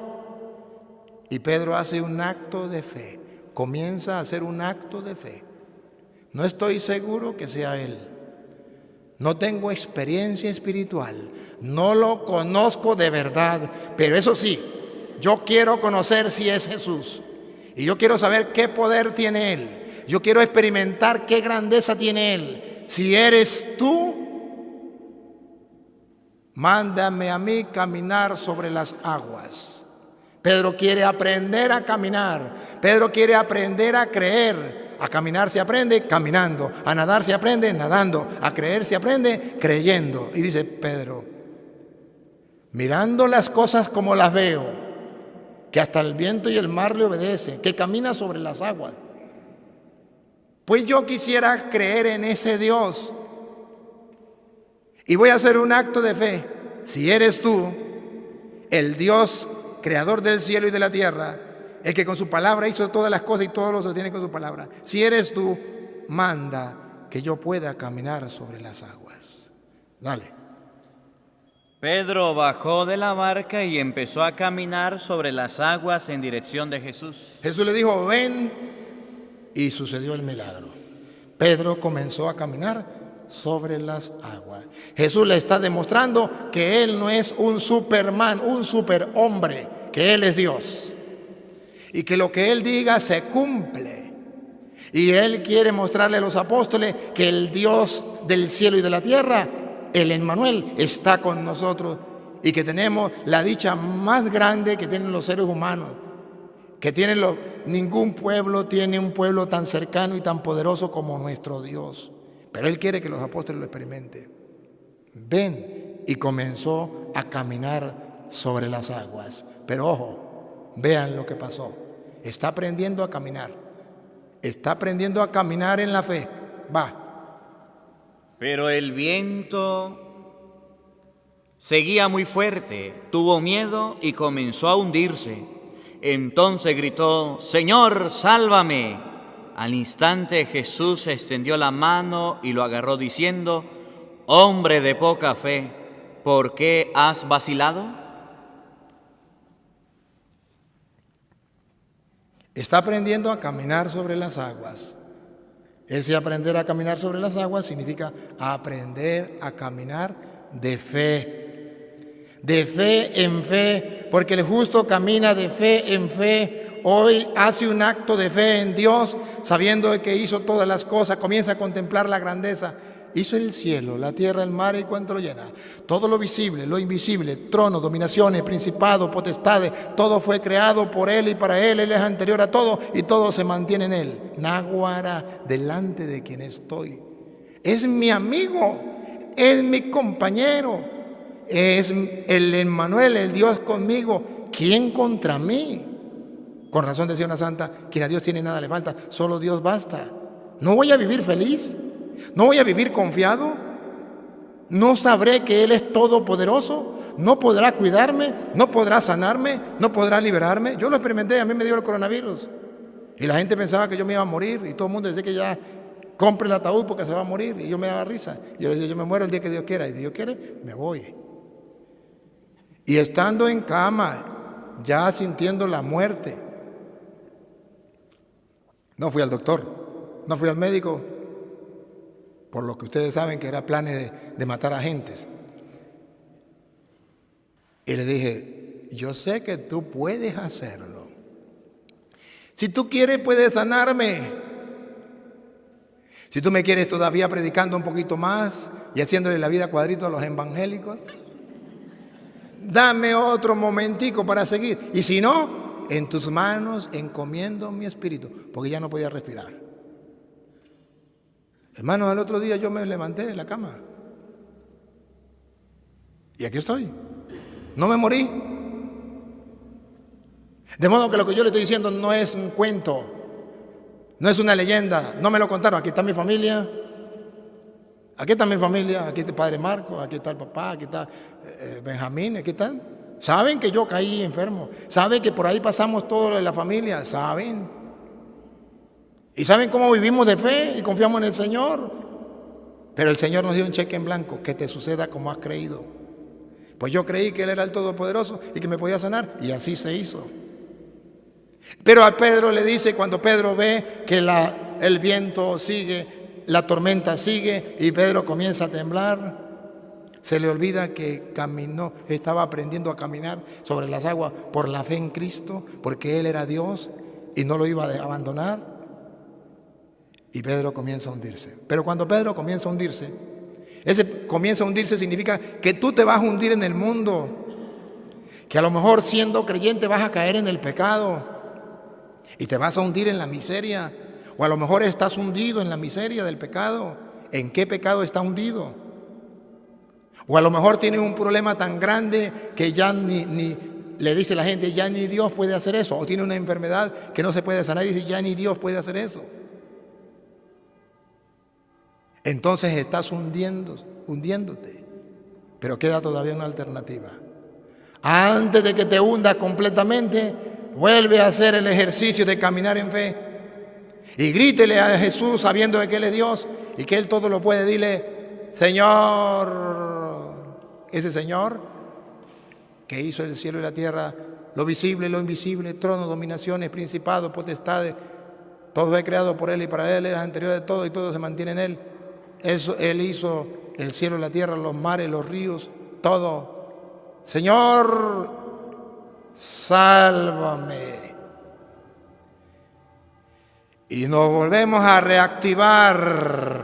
Y Pedro hace un acto de fe, comienza a hacer un acto de fe. No estoy seguro que sea él. No tengo experiencia espiritual, no lo conozco de verdad, pero eso sí, yo quiero conocer si es Jesús. Y yo quiero saber qué poder tiene Él. Yo quiero experimentar qué grandeza tiene Él. Si eres tú, mándame a mí caminar sobre las aguas. Pedro quiere aprender a caminar. Pedro quiere aprender a creer. A caminar se aprende caminando. A nadar se aprende nadando. A creer se aprende creyendo. Y dice Pedro, mirando las cosas como las veo, que hasta el viento y el mar le obedecen, que camina sobre las aguas. Pues yo quisiera creer en ese Dios. Y voy a hacer un acto de fe. Si eres tú, el Dios creador del cielo y de la tierra, el que con su palabra hizo todas las cosas y todo lo sostiene con su palabra. Si eres tú, manda que yo pueda caminar sobre las aguas. Dale. Pedro bajó de la barca y empezó a caminar sobre las aguas en dirección de Jesús. Jesús le dijo, ven, y sucedió el milagro. Pedro comenzó a caminar sobre las aguas. Jesús le está demostrando que Él no es un Superman, un superhombre, que Él es Dios. Y que lo que Él diga se cumple. Y Él quiere mostrarle a los apóstoles que el Dios del cielo y de la tierra, el Emmanuel, está con nosotros. Y que tenemos la dicha más grande que tienen los seres humanos. Que ningún pueblo tiene un pueblo tan cercano y tan poderoso como nuestro Dios. Pero Él quiere que los apóstoles lo experimenten. Ven, y comenzó a caminar sobre las aguas. Pero ojo, vean lo que pasó. Está aprendiendo a caminar. Está aprendiendo a caminar en la fe. Va. Pero el viento seguía muy fuerte, tuvo miedo y comenzó a hundirse. Entonces gritó, Señor, sálvame. Al instante Jesús extendió la mano y lo agarró diciendo, hombre de poca fe, ¿por qué has vacilado? Está aprendiendo a caminar sobre las aguas. Ese aprender a caminar sobre las aguas significa aprender a caminar de fe. De fe en fe, porque el justo camina de fe en fe. Hoy hace un acto de fe en Dios, sabiendo que hizo todas las cosas, comienza a contemplar la grandeza. Hizo el cielo, la tierra, el mar y cuanto lo llena. Todo lo visible, lo invisible, tronos, dominaciones, principados, potestades, todo fue creado por Él y para Él. Él es anterior a todo y todo se mantiene en Él. Náguara, delante de quien estoy. Es mi amigo, es mi compañero, es el Emmanuel, el Dios conmigo. ¿Quién contra mí? Con razón decía una santa, quien a Dios tiene nada le falta, solo Dios basta. ¿No voy a vivir feliz? ¿No voy a vivir confiado? ¿No sabré que Él es todopoderoso? ¿No podrá cuidarme? ¿No podrá sanarme? ¿No podrá liberarme? Yo lo experimenté, a mí me dio el coronavirus. Y la gente pensaba que yo me iba a morir. Y todo el mundo decía que ya compre el ataúd porque se va a morir. Y yo me daba risa. Y yo decía, yo me muero el día que Dios quiera. Y si Dios quiere, me voy. Y estando en cama, ya sintiendo la muerte, no fui al doctor, no fui al médico, por lo que ustedes saben que era planes de matar a gentes. Y le dije, yo sé que tú puedes hacerlo. Si tú quieres, puedes sanarme. Si tú me quieres todavía predicando un poquito más y haciéndole la vida cuadrito a los evangélicos, dame otro momentico para seguir. Y si no, en tus manos encomiendo mi espíritu, porque ya no podía respirar. Hermano, al otro día yo me levanté de la cama. Y aquí estoy. No me morí. De modo que lo que yo le estoy diciendo no es un cuento. No es una leyenda, no me lo contaron. Aquí está mi familia. Aquí está mi familia, aquí está el padre Marco, aquí está el papá, aquí está Benjamín, aquí están. Saben que yo caí enfermo, saben que por ahí pasamos todo lo de la familia, saben. Y saben cómo vivimos de fe y confiamos en el Señor. Pero el Señor nos dio un cheque en blanco, que te suceda como has creído. Pues yo creí que Él era el Todopoderoso y que me podía sanar, y así se hizo. Pero a Pedro le dice, cuando Pedro ve que el viento sigue, la tormenta sigue y Pedro comienza a temblar, se le olvida que caminó, estaba aprendiendo a caminar sobre las aguas por la fe en Cristo, porque Él era Dios y no lo iba a abandonar. Y Pedro comienza a hundirse. Pero cuando Pedro comienza a hundirse, ese comienza a hundirse significa que tú te vas a hundir en el mundo, que a lo mejor siendo creyente vas a caer en el pecado y te vas a hundir en la miseria. O a lo mejor estás hundido en la miseria del pecado. ¿En qué pecado está hundido? O a lo mejor tienes un problema tan grande que ya ni le dice la gente, ya ni Dios puede hacer eso. O tiene una enfermedad que no se puede sanar y dice, ya ni Dios puede hacer eso. Entonces estás hundiéndote. Pero queda todavía una alternativa. Antes de que te hundas completamente, vuelve a hacer el ejercicio de caminar en fe. Y grítele a Jesús sabiendo de que Él es Dios y que Él todo lo puede. Dile, Señor, ese Señor que hizo el cielo y la tierra, lo visible y lo invisible, tronos, dominaciones, principados, potestades, todo es creado por Él y para Él, es anterior de todo y todo se mantiene en Él. Él hizo el cielo y la tierra, los mares, los ríos, todo. Señor, sálvame. Y nos volvemos a reactivar,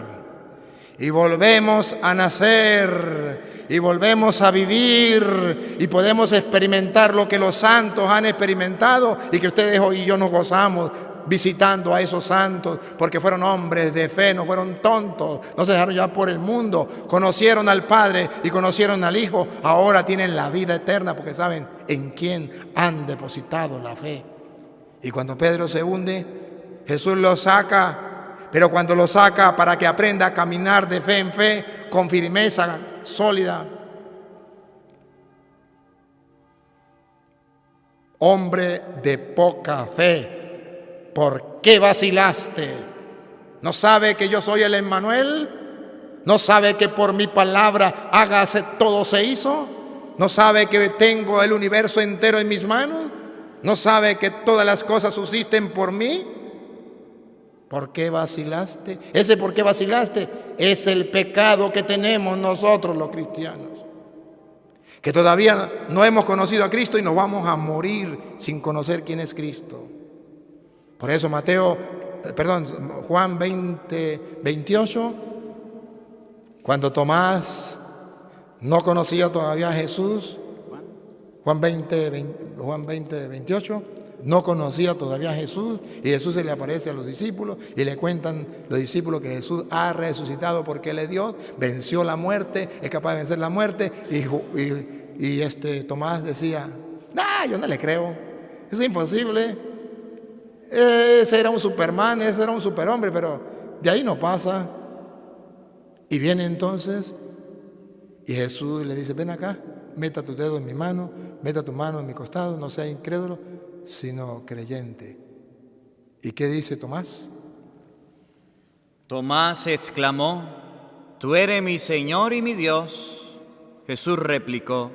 y volvemos a nacer, y volvemos a vivir, y podemos experimentar lo que los santos han experimentado, y que ustedes hoy y yo nos gozamos visitando a esos santos, porque fueron hombres de fe, no fueron tontos, no se dejaron llevar por el mundo, conocieron al Padre y conocieron al Hijo, ahora tienen la vida eterna, porque saben en quién han depositado la fe. Y cuando Pedro se hunde, Jesús lo saca, pero cuando lo saca para que aprenda a caminar de fe en fe, con firmeza sólida. Hombre de poca fe, ¿por qué vacilaste? ¿No sabe que yo soy el Emmanuel? ¿No sabe que por mi palabra hágase todo se hizo? ¿No sabe que tengo el universo entero en mis manos? ¿No sabe que todas las cosas subsisten por mí? ¿Por qué vacilaste? Ese por qué vacilaste es el pecado que tenemos nosotros los cristianos, que todavía no hemos conocido a Cristo y nos vamos a morir sin conocer quién es Cristo. Por eso Juan 20:28, cuando Tomás no conocía todavía a Jesús, Juan 20:28, no conocía todavía a Jesús, y Jesús se le aparece a los discípulos y le cuentan los discípulos que Jesús ha resucitado porque Él es Dios, venció la muerte, es capaz de vencer la muerte, y Tomás decía, yo no le creo, es imposible, ese era un Superman, ese era un superhombre, pero de ahí no pasa. Y viene entonces y Jesús le dice, ven acá, meta tu dedo en mi mano, meta tu mano en mi costado, no sea incrédulo, sino creyente. ¿Y qué dice Tomás? Tomás exclamó, tú eres mi Señor y mi Dios. Jesús replicó,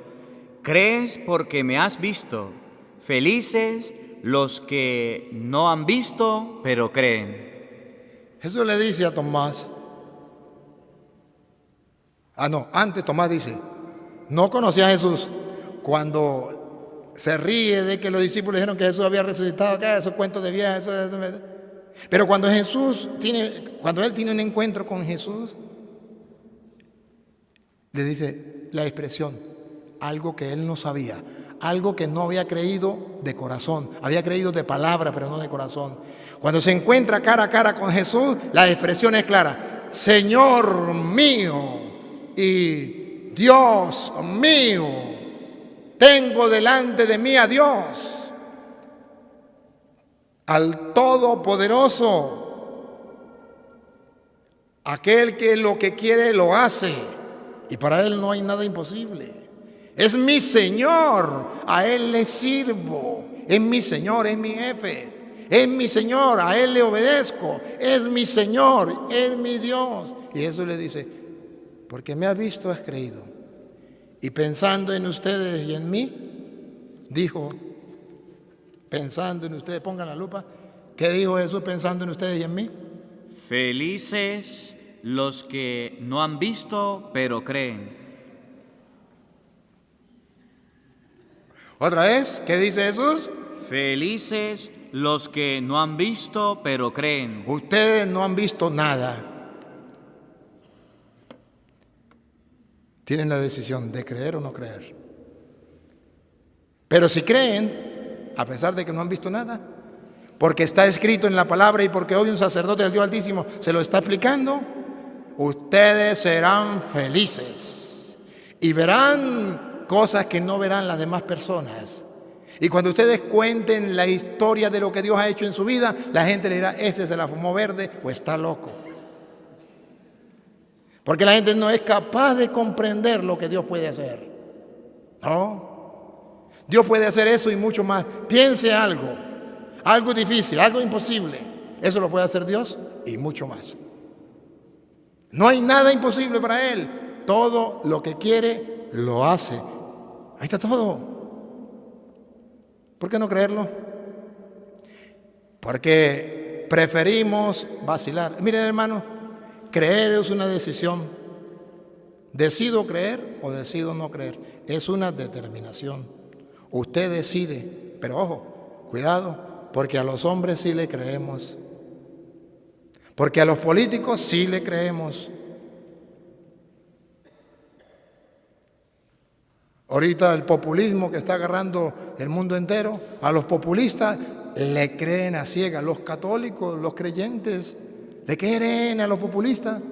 ¿crees porque me has visto? Felices los que no han visto, pero creen. Jesús le dice a Tomás, antes Tomás dice, no conocía a Jesús. Cuando se ríe de que los discípulos dijeron que Jesús había resucitado, que esos cuentos de vieja, pero cuando él tiene un encuentro con Jesús, le dice la expresión, algo que él no sabía, algo que no había creído de corazón, había creído de palabra, pero no de corazón. Cuando se encuentra cara a cara con Jesús, la expresión es clara, Señor mío y Dios mío, tengo delante de mí a Dios, al Todopoderoso, Aquel que lo que quiere lo hace, y para Él no hay nada imposible. Es mi Señor, a Él le sirvo. Es mi Señor, es mi jefe. Es mi Señor, a Él le obedezco. Es mi Señor, es mi Dios. Y Jesús le dice, porque me has visto, has creído. Y pensando en ustedes y en mí, dijo, pensando en ustedes, pongan la lupa, ¿qué dijo Jesús pensando en ustedes y en mí? Felices los que no han visto, pero creen. Otra vez, ¿qué dice Jesús? Felices los que no han visto, pero creen. Ustedes no han visto nada. Tienen la decisión de creer o no creer. Pero si creen, a pesar de que no han visto nada, porque está escrito en la palabra y porque hoy un sacerdote del Dios Altísimo se lo está explicando, ustedes serán felices y verán cosas que no verán las demás personas. Y cuando ustedes cuenten la historia de lo que Dios ha hecho en su vida, la gente le dirá, ese se la fumó verde o está loco. Porque la gente no es capaz de comprender lo que Dios puede hacer. No. Dios puede hacer eso y mucho más. Piense algo difícil, algo imposible. Eso lo puede hacer Dios y mucho más. No hay nada imposible para Él. Todo lo que quiere, lo hace. Ahí está todo. ¿Por qué no creerlo? Porque preferimos vacilar. Miren, hermano, creer es una decisión. Decido creer o decido no creer. Es una determinación. Usted decide, pero ojo, cuidado, porque a los hombres sí le creemos. Porque a los políticos sí le creemos. Ahorita el populismo que está agarrando el mundo entero, a los populistas le creen a ciegas. Los católicos, los creyentes, le creen a los populistas.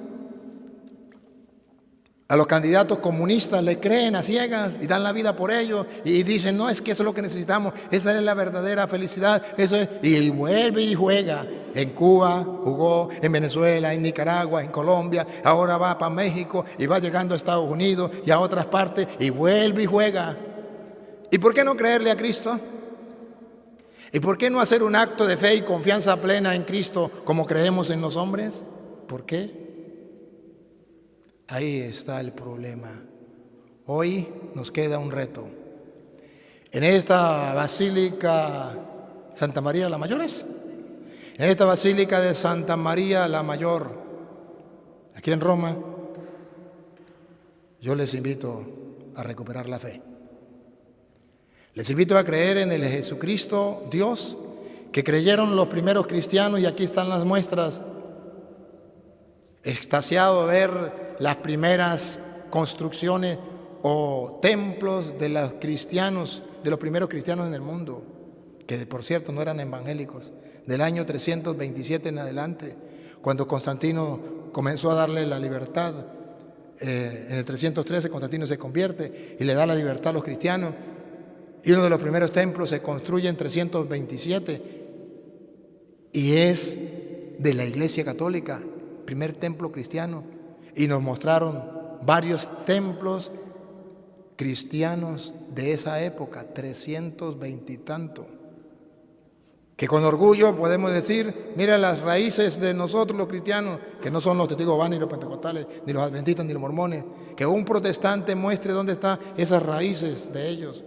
A los candidatos comunistas le creen a ciegas y dan la vida por ellos y dicen, no, es que eso es lo que necesitamos, esa es la verdadera felicidad, eso es, y vuelve y juega. En Cuba jugó, en Venezuela, en Nicaragua, en Colombia, ahora va para México y va llegando a Estados Unidos y a otras partes y vuelve y juega. ¿Y por qué no creerle a Cristo? ¿Y por qué no hacer un acto de fe y confianza plena en Cristo como creemos en los hombres? ¿Por qué? Ahí está el problema. Hoy nos queda un reto. En esta Basílica Santa María la Mayor, en esta Basílica de Santa María la Mayor, aquí en Roma, yo les invito a recuperar la fe. Les invito a creer en el Jesucristo Dios que creyeron los primeros cristianos, y aquí están las muestras. Extasiado de ver las primeras construcciones o templos de los cristianos, de los primeros cristianos en el mundo, que por cierto no eran evangélicos, del año 327 en adelante, cuando Constantino comenzó a darle la libertad. En el 313 Constantino se convierte y le da la libertad a los cristianos, y uno de los primeros templos se construye en 327 y es de la Iglesia Católica, primer templo cristiano, y nos mostraron varios templos cristianos de esa época, 320 y tanto, que con orgullo podemos decir, mira las raíces de nosotros los cristianos, que no son los testigos de Jehová, ni los pentecostales, ni los adventistas, ni los mormones, que un protestante muestre dónde están esas raíces de ellos.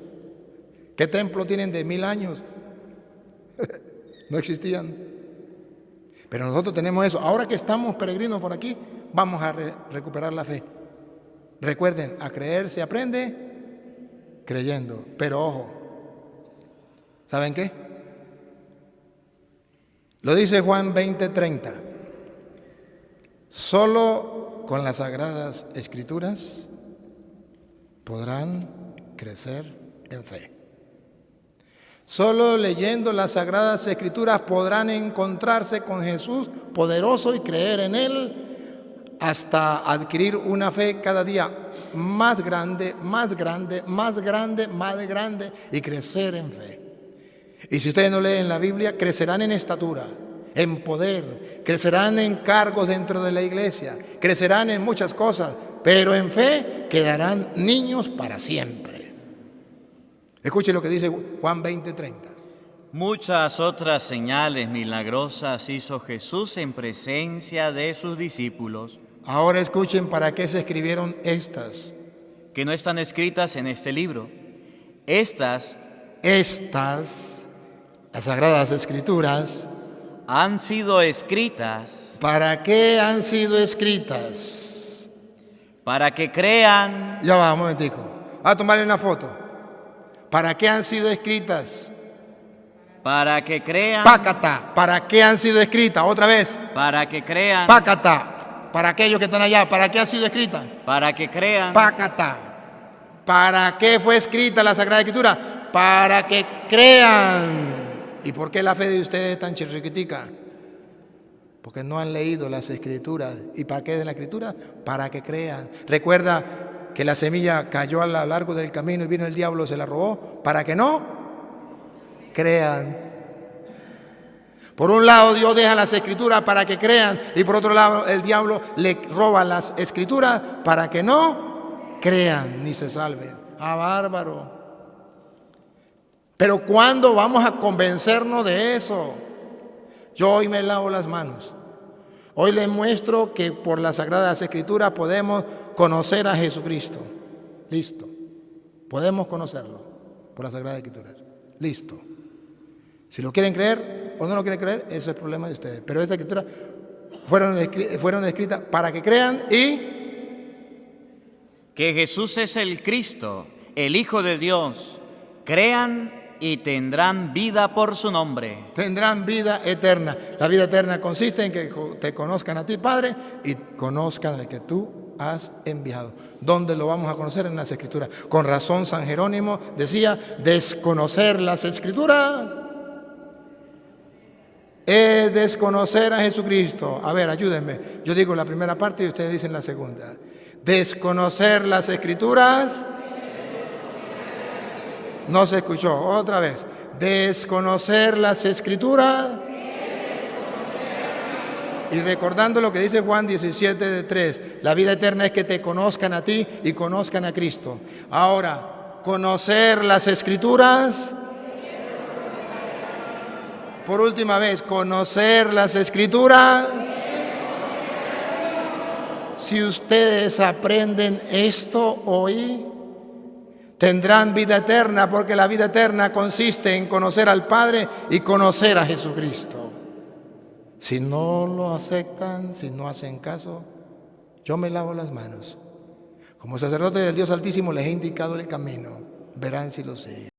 ¿Qué templo tienen de 1000 años? No existían. Pero nosotros tenemos eso. Ahora que estamos peregrinos por aquí, vamos a recuperar la fe. Recuerden, a creer se aprende creyendo. Pero ojo, ¿saben qué? Lo dice Juan 20:30. Solo con las Sagradas Escrituras podrán crecer en fe. Solo leyendo las Sagradas Escrituras podrán encontrarse con Jesús poderoso y creer en Él hasta adquirir una fe cada día más grande, más grande, más grande, más grande y crecer en fe. Y si ustedes no leen la Biblia, crecerán en estatura, en poder, crecerán en cargos dentro de la iglesia, crecerán en muchas cosas, pero en fe quedarán niños para siempre. Escuche lo que dice Juan 20:30. Muchas otras señales milagrosas hizo Jesús en presencia de sus discípulos, Ahora escuchen para qué se escribieron estas. que no están escritas en este libro. Estas Las Sagradas Escrituras, han sido escritas ¿para qué han sido escritas? para que crean, Ya va, un momentico. A tomarle una foto. ¿Para qué han sido escritas? para que crean, Pácata. ¿Para qué han sido escritas? Otra vez. para que crean, Pácata. Para aquellos que están allá, ¿para qué ha sido escrita? para que crean, Pácata. ¿Para qué fue escrita la Sagrada Escritura? Para que crean. ¿Y por qué la fe de ustedes es tan chirriquitica? Porque no han leído las Escrituras. ¿Y para qué es la Escritura? Para que crean. Recuerda que la semilla cayó a lo largo del camino y vino el diablo, se la robó, para que no crean. Por un lado Dios deja las Escrituras para que crean, y por otro lado el diablo le roba las Escrituras para que no crean ni se salven. ¡Ah, bárbaro! Pero ¿cuándo vamos a convencernos de eso? Yo hoy me lavo las manos. Hoy les muestro que por las Sagradas Escrituras podemos conocer a Jesucristo. Listo. Podemos conocerlo por las Sagradas Escrituras. Listo. Si lo quieren creer o no lo quieren creer, eso es el problema de ustedes. Pero estas Escrituras fueron escritas para que crean y que Jesús es el Cristo, el Hijo de Dios. Crean y tendrán vida por su nombre. tendrán vida eterna. La vida eterna consiste en que te conozcan a ti, Padre, y conozcan al que tú has enviado. ¿Dónde lo vamos a conocer? En las Escrituras. Con razón San Jerónimo decía, desconocer las Escrituras es desconocer a Jesucristo. A ver, ayúdenme. Yo digo la primera parte y ustedes dicen la segunda. Desconocer las Escrituras. No se escuchó. Otra vez. Desconocer las Escrituras. Y recordando lo que dice Juan 17:3, la vida eterna es que te conozcan a ti y conozcan a Cristo. Ahora, conocer las Escrituras. Por última vez, conocer las Escrituras. Si ustedes aprenden esto hoy, tendrán vida eterna, porque la vida eterna consiste en conocer al Padre y conocer a Jesucristo. Si no lo aceptan, si no hacen caso, yo me lavo las manos. Como sacerdote del Dios Altísimo les he indicado el camino. Verán si lo siguen.